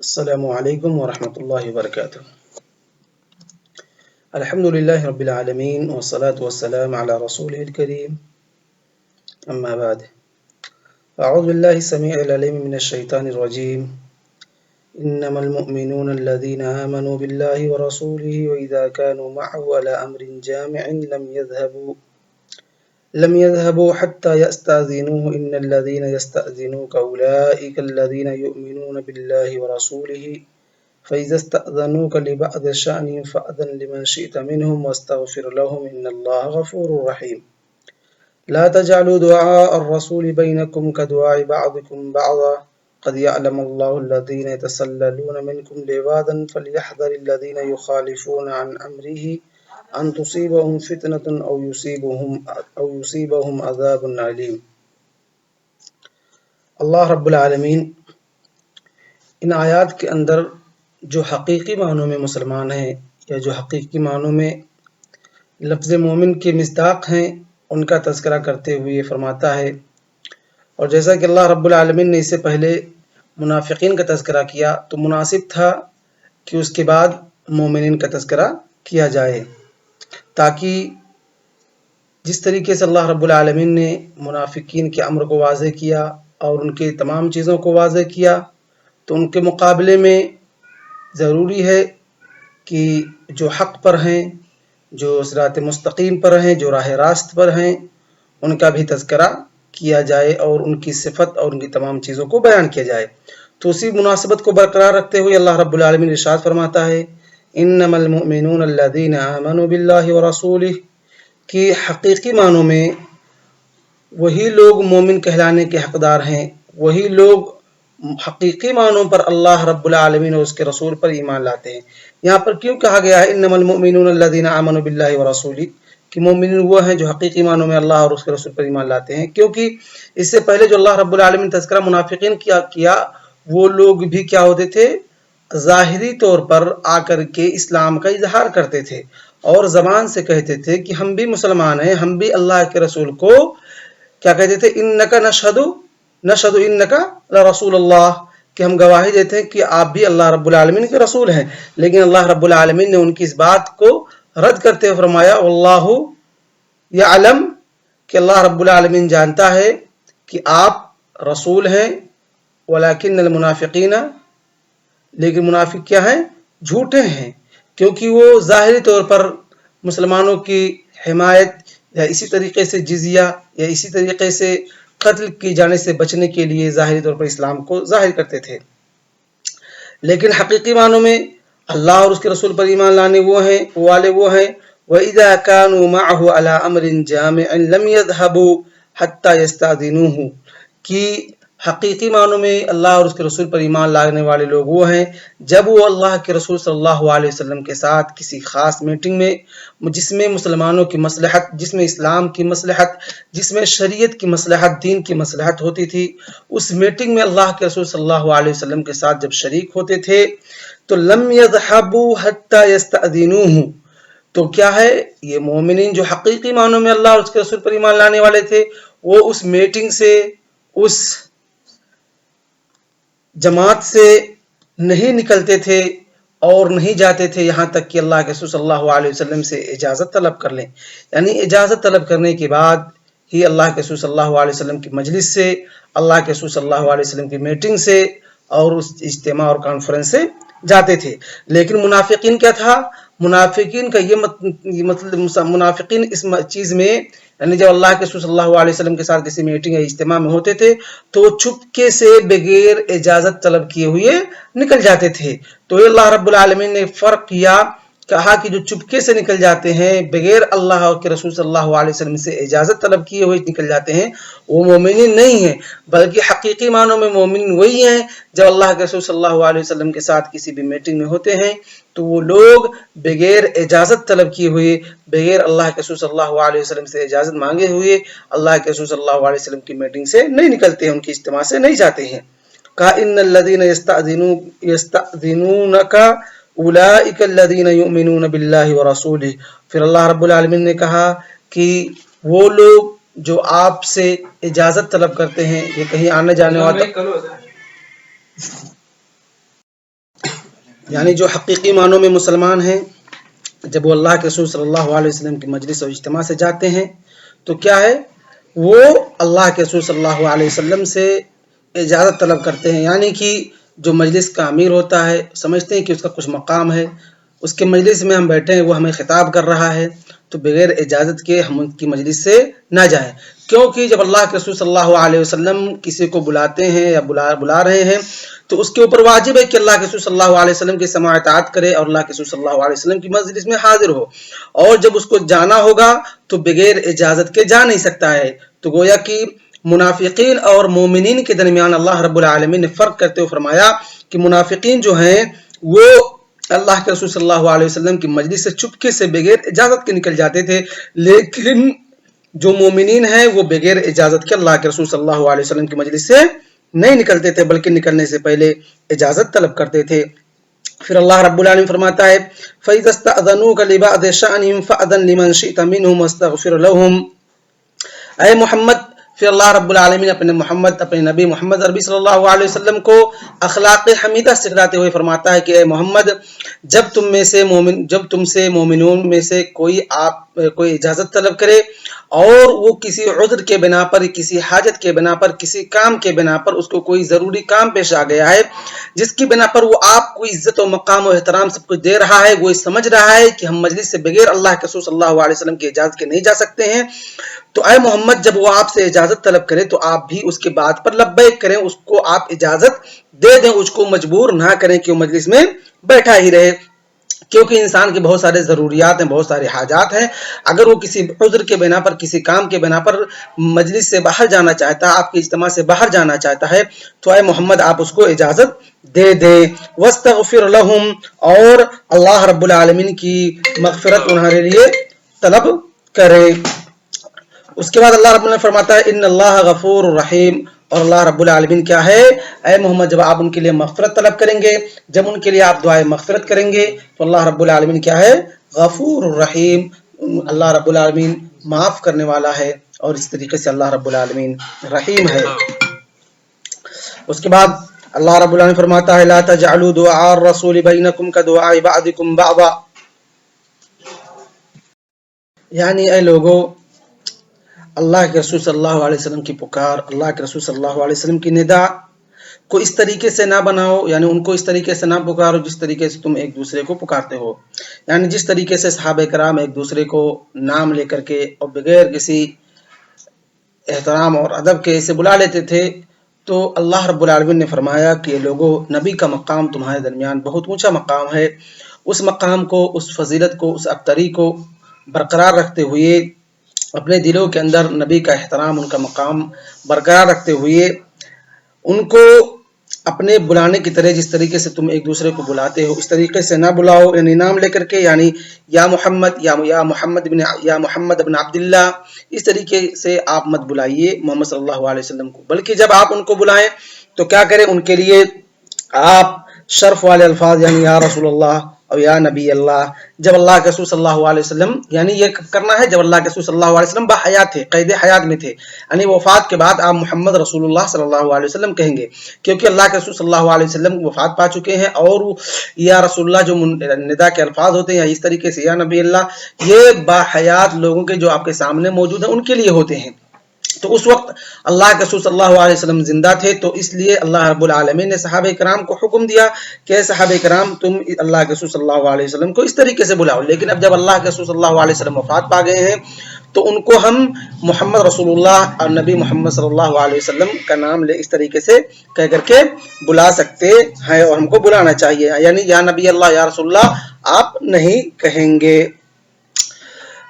السلام علیکم ورحمۃ اللہ وبرکاتہ۔ الحمد للہ رب العالمین والصلاة والسلام علی رسولہ الکریم، اما بعد، اعوذ باللہ السمیع العلیم من الشیطان الرجیم، انما المؤمنون الذین آمنوا باللہ ورسولہ واذا كانوا معه على امر جامع لم يذهبوا حتى يستأذنوه ان الذين يستأذنوك اولئك الذين يؤمنون بالله ورسوله فإذا استأذنوك لبعض شأنهم فأذن لمن شئت منهم واستغفر لهم إن الله غفور رحيم لا تجعلوا دعاء الرسول بينكم كدعاء بعضكم بعضا قد يعلم الله الذين يتسللون منكم لواذا فليحذر الذين يخالفون عن أمره أن تصيبهم فتنة أو يصيبهم عذاب عليم۔ اللہ رب العالمین ان آیات کے اندر جو حقیقی معنوں میں مسلمان ہیں یا جو حقیقی معنوں میں لفظ مومن کے مصداق ہیں ان کا تذکرہ کرتے ہوئے فرماتا ہے، اور جیسا کہ اللہ رب العالمین نے اس سے پہلے منافقین کا تذکرہ کیا تو مناسب تھا کہ اس کے بعد مومنین کا تذکرہ کیا جائے، تاکہ جس طریقے سے اللہ رب العالمین نے منافقین کے امر کو واضح کیا اور ان کے تمام چیزوں کو واضح کیا، تو ان کے مقابلے میں ضروری ہے کہ جو حق پر ہیں، جو صراط مستقیم پر ہیں، جو راہ راست پر ہیں، ان کا بھی تذکرہ کیا جائے اور ان کی صفت اور ان کی تمام چیزوں کو بیان کیا جائے۔ تو اسی مناسبت کو برقرار رکھتے ہوئے اللہ رب العالمین ارشاد فرماتا ہے، انما المؤمنون الذین آمنوا باللہ ورسولہ، کہ حقیقی معنوں میں وہی لوگ مومن کہلانے کے حقدار ہیں، وہی لوگ حقیقی معنوں پر اللہ رب العالمین اور اس کے رسول پر ایمان لاتے ہیں۔ یہاں پر کیوں کہا گیا ہے انما المؤمنون الذین آمنوا باللہ ورسولہ، کہ مومنین وہ ہیں جو حقیقی معنوں میں اللہ اور اس کے رسول پر ایمان لاتے ہیں؟ کیونکہ اس سے پہلے جو اللہ رب العالمین تذکرہ منافقین کیا وہ لوگ بھی کیا ہوتے تھے؟ ظاہری طور پر آ کر کے اسلام کا اظہار کرتے تھے اور زبان سے کہتے تھے کہ ہم بھی مسلمان ہیں، ہم بھی اللہ کے رسول کو کیا کہتے تھے؟ انک نشہد انک لرسول اللہ، کہ ہم گواہی دیتے ہیں کہ آپ بھی اللہ رب العالمین کے رسول ہیں۔ لیکن اللہ رب العالمین نے ان کی اس بات کو رد کرتے ہوئے فرمایا واللہ یعلم، کہ اللہ رب العالمین جانتا ہے کہ آپ رسول ہیں، ولکن المنافقین، لیکن منافق کیا ہیں؟ جھوٹے ہیں، کیونکہ وہ ظاہری طور پر مسلمانوں کی حمایت یا اسی طریقے سے جزیہ یا اسی طریقے سے قتل کی جانے سے بچنے کے لیے ظاہری طور پر اسلام کو ظاہر کرتے تھے، لیکن حقیقی معنوں میں اللہ اور اس کے رسول پر ایمان لانے وہ ہیں وَإِذَا كَانُوا مَعَهُ عَلَىٰ أَمْرٍ جَامِعٍ لَمْ يَذْهَبُوا حَتَّى يَسْتَأْذِنُوهُ، کہ حقیقی معنوں میں اللہ اور اس کے رسول پر ایمان لانے والے لوگ وہ ہیں جب وہ اللہ کے رسول صلی اللہ علیہ وسلم کے ساتھ کسی خاص میٹنگ میں، جس میں مسلمانوں کی مصلحت، جس میں اسلام کی مصلحت، جس میں شریعت کی مصلحت، دین کی مصلحت ہوتی تھی، اس میٹنگ میں اللہ کے رسول صلی اللہ علیہ وسلم کے ساتھ جب شریک ہوتے تھے تو لم يذهبوا حتى يستأذنوه، تو کیا ہے؟ یہ مومنین جو حقیقی معنوں میں اللہ اور اس کے رسول پر ایمان لانے والے تھے، وہ اس میٹنگ سے، اس جماعت سے نہیں نکلتے تھے اور نہیں جاتے تھے یہاں تک کہ اللہ کے رسول صلی اللہ علیہ وسلم سے اجازت طلب کر لیں، یعنی اجازت طلب کرنے کے بعد ہی اللہ کے رسول صلی اللہ علیہ وسلم کی مجلس سے، اللہ کے رسول صلی اللہ علیہ وسلم کی میٹنگ سے اور اس اجتماع اور کانفرنس سے جاتے تھے۔ لیکن منافقین کیا تھا؟ منافقین کا یہ مطلب، منافقین اس چیز میں، یعنی جب اللہ کے رسول صلی اللہ علیہ وسلم کے ساتھ کسی میٹنگ یا اجتماع میں ہوتے تھے تو وہ چپکے سے بغیر اجازت طلب کیے ہوئے نکل جاتے تھے۔ تو یہ اللہ رب العالمین نے فرق کیا، کہا کہ جو چپکے سے نکل جاتے ہیں بغیر اللہ کے رسول صلی اللہ علیہ وسلم سے اجازت طلب کیے ہوئے نکل جاتے ہیں، وہ مومنین نہیں ہیں، بلکہ حقیقی معنوں میں مومن وہی ہیں جب اللہ کے رسول صلی اللہ علیہ وسلم کے ساتھ کسی بھی میٹنگ میں ہوتے ہیں تو وہ لوگ بغیر اجازت طلب کیے ہوئے، بغیر اللہ کے رسول صلی اللہ علیہ وسلم سے اجازت مانگے ہوئے اللہ کے رسول صلی اللہ علیہ وسلم کی میٹنگ سے نہیں نکلتے ہیں، ان کی اجتماع سے نہیں جاتے ہیں۔ کہا ان الذین یستأذنونک اولئک الذین یؤمنون باللہ ورسولہ، پھر اللہ رب العالمین نے کہا کہ وہ لوگ جو آپ سے اجازت طلب کرتے ہیں، یہ کہیں آنے جانے والا یعنی جو حقیقی معنوں میں مسلمان ہیں، جب وہ اللہ کے رسول صلی اللہ علیہ وسلم کی مجلس اور اجتماع سے جاتے ہیں تو کیا ہے، وہ اللہ کے رسول صلی اللہ علیہ وسلم سے اجازت طلب کرتے ہیں، یعنی کہ جو مجلس کا امیر ہوتا ہے سمجھتے ہیں کہ اس کا کچھ مقام ہے، اس کے مجلس میں ہم بیٹھے ہیں، وہ ہمیں خطاب کر رہا ہے، تو بغیر اجازت کے ہم ان کی مجلس سے نہ جائیں، کیونکہ جب اللہ کے رسول صلی اللہ علیہ وسلم کسی کو بلاتے ہیں یا بلا رہے ہیں تو اس کے اوپر واجب ہے کہ اللہ کے رسول صلی اللہ علیہ وسلم کی سماع اطاعت کرے اور اللہ کے رسول صلی اللہ علیہ وسلم کی مجلس میں حاضر ہو، اور جب اس کو جانا ہوگا تو بغیر اجازت کے جا نہیں سکتا ہے۔ تو گویا کہ منافقین اور مومنین کے درمیان اللہ رب العالمین نے فرق کرتے ہوئے فرمایا کہ منافقین جو ہیں وہ اللہ کے رسول صلی اللہ علیہ وسلم کی مجلس سے چپکے سے بغیر اجازت کے نکل جاتے تھے، لیکن جو مومنین ہیں وہ بغیر اجازت کے اللہ کے رسول صلی اللہ علیہ وسلم کی مجلس سے نہیں نکلتے تھے، بلکہ نکلنے سے پہلے اجازت طلب کرتے تھے۔ پھر اللہ رب العالمین فرماتا ہے فَإِذَا اسْتَأْذَنُوكَ لِبَعْضِ شَأْنِهِمْ فَأْذَنْ لِمَنْ شِئْتَ مِنْهُمْ وَاسْتَغْفِرْ لَهُمْ۔ اے محمد، پھر اللہ رب العالمین اپنے نبی محمد عربی صلی اللہ علیہ وسلم کو اخلاق حمیدہ سکھلاتے ہوئے فرماتا ہے کہ اے محمد، جب تم سے مومنون میں سے کوئی اجازت طلب کرے اور وہ کسی عذر کے بنا پر، کسی حاجت کے بنا پر، کسی کام کے بنا پر اس کو کوئی ضروری کام پیش آ گیا ہے جس کی بنا پر وہ آپ کو عزت و مقام و احترام سب کچھ دے رہا ہے، وہ سمجھ رہا ہے کہ ہم مجلس سے بغیر اللہ کے رسول صلی اللہ علیہ وسلم کی اجازت کے نہیں جا سکتے ہیں، تو اے محمد جب وہ آپ سے اجازت طلب کرے تو آپ بھی اس کے بات پر لبیک کریں، اس کو آپ اجازت دے دیں، اس کو مجبور نہ کریں کہ وہ مجلس میں بیٹھا ہی رہے، کیونکہ انسان کے بہت سارے ضروریات ہیں، بہت سارے حاجات ہیں، اگر وہ کسی عذر کے بنا پر، کسی کام کے بنا پر مجلس سے باہر جانا چاہتا ہے، آپ کے اجتماع سے باہر جانا چاہتا ہے، تو اے محمد آپ اس کو اجازت دے دیں۔ وَاسْتَغْفِرْ لَهُمْ، اور اللہ رب العالمین کی مغفرت انہارے لیے طلب کریں۔ اس کے بعد اللہ رب العالمین فرماتا ہے ان اللہ غفور رحیم، اور اللہ رب العالمین کیا ہے، اے محمد جب آپ ان کے لیے مغفرت طلب کریں گے، جب ان کے لیے آپ دعائے مغفرت کریں گے تو اللہ رب العالمین کیا ہے، غفور رحیم، اللہ رب العالمین معاف کرنے والا ہے، اور اس طریقے سے اللہ رب العالمین رحیم ہے۔ اس کے بعد اللہ رب العالمین فرماتا ہے لا تجعلوا دعاء الرسول بینکم کدعاء بعضکم بعضا، یعنی اے لوگو، اللہ کے رسول صلی اللہ علیہ وسلم کی پکار، اللہ کے رسول صلی اللہ علیہ وسلم کی ندا کو اس طریقے سے نہ بناؤ، یعنی ان کو اس طریقے سے نہ پکارو جس طریقے سے تم ایک دوسرے کو پکارتے ہو، یعنی جس طریقے سے صحابہ کرام ایک دوسرے کو نام لے کر کے اور بغیر کسی احترام اور ادب کے اسے بلا لیتے تھے، تو اللہ رب العالمین نے فرمایا کہ لوگوں، نبی کا مقام تمہارے درمیان بہت اونچا مقام ہے، اس مقام کو، اس فضیلت کو، اس ابتری کو برقرار رکھتے ہوئے، اپنے دلوں کے اندر نبی کا احترام، ان کا مقام برقرار رکھتے ہوئے ان کو اپنے بلانے کی طرح جس طریقے سے تم ایک دوسرے کو بلاتے ہو اس طریقے سے نہ بلاؤ، یعنی نام لے کر کے، یعنی یا محمد، یا محمد بن عبداللہ، اس طریقے سے آپ مت بلائیے محمد صلی اللہ علیہ وسلم کو، بلکہ جب آپ ان کو بلائیں تو کیا کریں، ان کے لیے آپ شرف والے الفاظ، یعنی یا رسول اللہ اور یا نبی اللہ، جب اللہ کے رسول صلی اللہ علیہ وسلم، یعنی یہ کرنا ہے جب اللہ کے رسول صلی اللہ علیہ وسلم باحیات تھے، قید حیات میں تھے، یعنی وفات کے بعد آپ محمد رسول اللہ صلی اللہ علیہ وسلم کہیں گے، کیونکہ اللہ کے رسول صلی اللہ علیہ وسلم وفات پا چکے ہیں، اور یا رسول اللہ جو ندا کے الفاظ ہوتے ہیں، یا اس طریقے سے یا نبی اللہ، یہ باحیات لوگوں کے جو آپ کے سامنے موجود ہیں ان کے لیے ہوتے ہیں، تو اس وقت اللہ کے رسول صلی اللہ علیہ وسلم زندہ تھے، تو اس لیے اللہ رب العالمین نے صحابہ کرام کو حکم دیا کہ صحابہ کرام تم اللہ کے رسول صلی اللہ علیہ وسلم کو اس طریقے سے بلاؤ، لیکن اب جب اللہ کے رسول صلی اللہ علیہ وسلم وفات پا گئے ہیں تو ان کو ہم محمد رسول اللہ اور نبی محمد صلی اللہ علیہ وسلم کا نام لے اس طریقے سے کہہ کر کے بلا سکتے ہیں، اور ہم کو بلانا چاہیے، یعنی یا نبی اللہ یا رسول اللہ آپ نہیں کہیں گے۔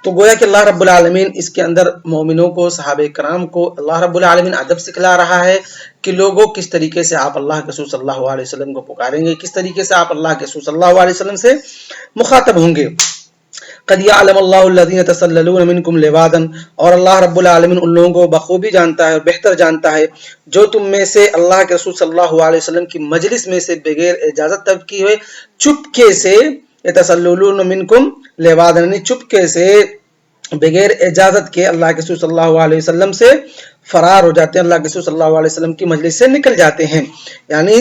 تو گویا کہ اللہ رب العالمین اس کے اندر مومنوں کو، صحابہ کرام کو اللہ رب العالمین ادب سکھلا رہا ہے کہ لوگوں کس طریقے سے آپ اللہ کے رسول صلی اللہ علیہ وسلم کو پکاریں گے، کس طریقے سے آپ اللہ کے رسول صلی اللہ علیہ وسلم سے مخاطب ہوں گے۔ قد یعلم اللہ الذین تسللون منکم لوادا، اور اللہ رب العالمین ان لوگوں کو بخوبی جانتا ہے اور بہتر جانتا ہے جو تم میں سے اللہ کے رسول صلی اللہ علیہ وسلم کی مجلس میں سے بغیر اجازت طلب کیے ہوئے چپکے سے، یتسللون منکم لوادا، یعنی چپکے سے بغیر اجازت کے اللہ کے رسول صلی اللہ علیہ وسلم سے فرار ہو جاتے ہیں، اللہ کے رسول صلی اللہ علیہ وسلم کی مجلس سے نکل جاتے ہیں، یعنی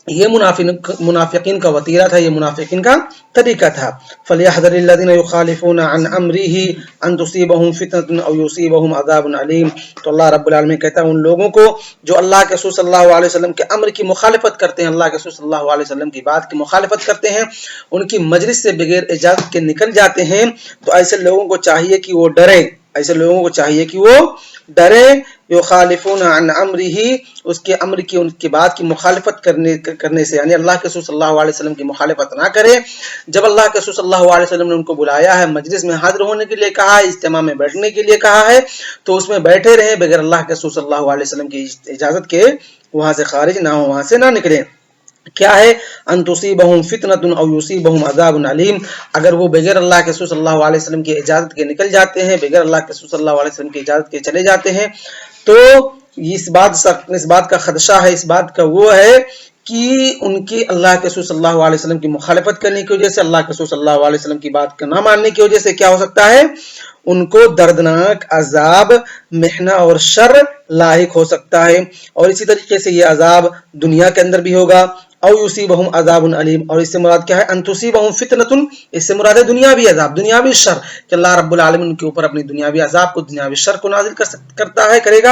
یہ منافقین کا وطیرہ تھا، یہ منافقین کا طریقہ تھا۔ فَلْيَحْذَرِ الَّذِينَ يُخَالِفُونَ عَنْ أَمْرِهِ أَنْ تُصِيبَهُمْ فِتْنَةٌ أَوْ يُصِيبَهُمْ عَذَابٌ عَلِيمٌ۔ تو اللہ رب العالمین کہتا ہے ان لوگوں کو جو اللہ کے رسول صلی اللہ علیہ وسلم کے امر کی مخالفت کرتے ہیں، اللہ کے رسول صلی اللہ علیہ وسلم کی بات کی مخالفت کرتے ہیں، ان کی مجلس سے بغیر اجازت کے نکل جاتے ہیں، تو ایسے لوگوں کو چاہیے کہ وہ ڈرے، ایسے لوگوں کو چاہیے کہ وہ ڈرے۔ یخالفون عن امرہ، اس کے امر کی، ان کی بات کی مخالفت کرنے سے، یعنی اللہ کے رسول صلی اللہ علیہ وسلم کی مخالفت نہ کرے۔ جب اللہ کے رسول صلی اللہ علیہ وسلم نے ان کو بلایا ہے، مجلس میں حاضر ہونے کے لیے کہا ہے، اجتماع میں بیٹھنے کے لیے کہا ہے، تو اس میں بیٹھے رہیں بغیر اللہ کے رسول صلی اللہ علیہ وسلم کی اجازت کے وہاں سے خارج نہ ہو، وہاں سے نہ نکلیں۔ کیا ہے؟ ان تصیبہم فتنۃ او یصیبہم عذاب علیم، اگر وہ بغیر اللہ کے رسول صلی اللہ علیہ وسلم کی اجازت کے نکل جاتے ہیں، بغیر اللہ کے رسول صلی اللہ علیہ وسلم کی اجازت کے چلے جاتے ہیں، تو اس بات کا خدشہ ہے، اس بات کا وہ ہے کہ ان کی اللہ کے رسول صلی اللہ علیہ وسلم کی مخالفت کرنے کی وجہ سے، اللہ کے رسول صلی اللہ علیہ وسلم کی بات کو نہ ماننے کی وجہ سے کیا ہو سکتا ہے؟ ان کو دردناک عذاب، محنہ اور شر لاحق ہو سکتا ہے، اور اسی طریقے سے یہ عذاب دنیا کے اندر بھی ہوگا۔ او یصیبہم عذاب علیم، اور اس سے مراد کیا ہے؟ ان تصیبہم فتنۃ، اس سے مراد ہے دنیاوی عذاب، دنیاوی شر، کہ اللہ رب العالمین ان کے اوپر اپنی دنیاوی عذاب کو، دنیاوی شر کو نازل کرتا ہے، کرے گا۔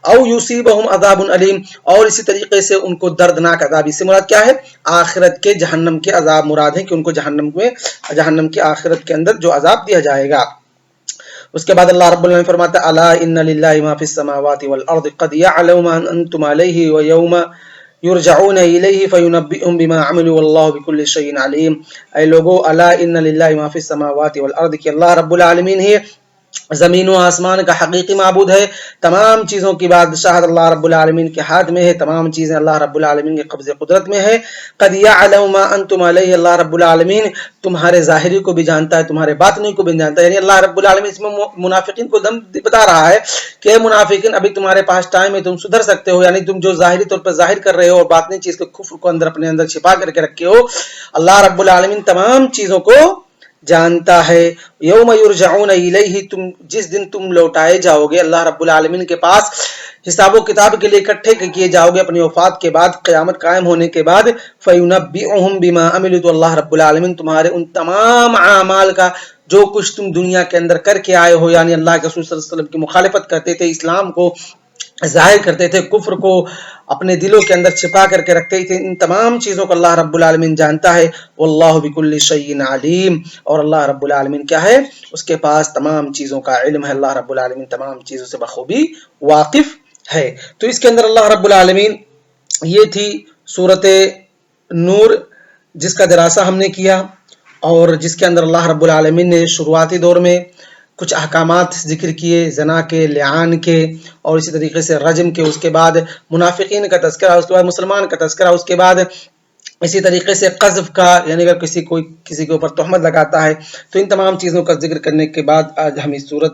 او یصیبہم عذاب علیم، اور اسی طریقے سے ان کو دردناک عذاب، اس سے مراد کیا ہے؟ آخرت کے جہنم کے عذاب مراد ہے، کہ ان کو جہنم کے آخرت کے اندر جو عذاب دیا جائے گا۔ اس کے بعد اللہ رب العالمین فرماتا ہے الا ان للہ ما فی السماوات والارض قد یعلم ما انتم علیہ ویوم یرجعون الیہ فینبئهم بما عملوا واللہ بکل شیء علیم۔ اے لوگو، الا ان للہ ما فی السماوات والارض، کہ اللہ رب العالمین ہی زمین و آسمان کا حقیقی معبود ہے، تمام چیزوں کی بادشاہت اللہ رب العالمین کے ہاتھ میں ہے، تمام چیزیں اللہ رب العالمین کے قبضے قدرت میں ہے۔ قد یعلم ما انتم علیہ، اللہ رب العالمین تمہارے ظاہری کو بھی جانتا ہے، تمہارے باطنی کو بھی جانتا ہے، یعنی اللہ رب العالمین اس میں منافقین کو بتا رہا ہے کہ منافقین ابھی تمہارے پاس ٹائم ہے، تم سدھر سکتے ہو، یعنی تم جو ظاہری طور پر ظاہر کر رہے ہو اور باطنی چیز کے کفر کو اپنے اندر چھپا کر کے رکھے ہو، اللہ رب العالمین تمام چیزوں کو جانتا ہے۔ یوم یرجعون الیہ، تم جس دن تم لوٹائے جاؤ گے اللہ رب العالمین کے پاس، حساب و کتاب کے لیے اکٹھے کیے جاؤ گے اپنی وفات کے بعد، قیامت قائم ہونے کے بعد، فینبئهم بما عملوا، تو اللہ رب العالمین تمہارے ان تمام اعمال کا، جو کچھ تم دنیا کے اندر کر کے آئے ہو، یعنی اللہ کے رسول صلی اللہ علیہ وسلم کی مخالفت کرتے تھے، اسلام کو ظاہر کرتے تھے، کفر کو اپنے دلوں کے اندر چھپا کر کے رکھتے تھے، ان تمام چیزوں کو اللہ رب العالمین جانتا ہے۔ واللہ بکل شیء علیم، اور اللہ رب العالمین کیا ہے؟ اس کے پاس تمام چیزوں کا علم ہے، اللہ رب العالمین تمام چیزوں سے بخوبی واقف ہے۔ تو اس کے اندر اللہ رب العالمین، یہ تھی سورۃ نور جس کا دراسہ ہم نے کیا، اور جس کے اندر اللہ رب العالمین نے شروعاتی دور میں کچھ احکامات ذکر کیے، زنا کے، لعان کے، اور اسی طریقے سے رجم کے، اس کے بعد منافقین کا تذکرہ، اس کے بعد مسلمان کا تذکرہ، اس کے بعد اسی طریقے سے قذف کا، یعنی اگر کسی کے اوپر تہمت لگاتا ہے، تو ان تمام چیزوں کا ذکر کرنے کے بعد آج ہم اس سورت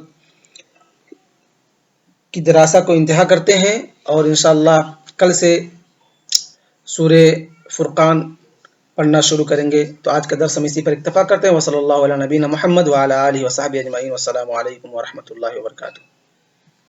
کی دراسہ کو انتہا کرتے ہیں، اور انشاءاللہ کل سے سورہ فرقان پڑھنا شروع کریں گے۔ تو آج کا درس ہم اسی پر اکتفا کرتے ہیں۔ وصلی اللہ علی نبینا محمد وعلی آلہ وصحبہ اجمعین، والسلام علیکم ورحمۃ اللہ وبرکاتہ۔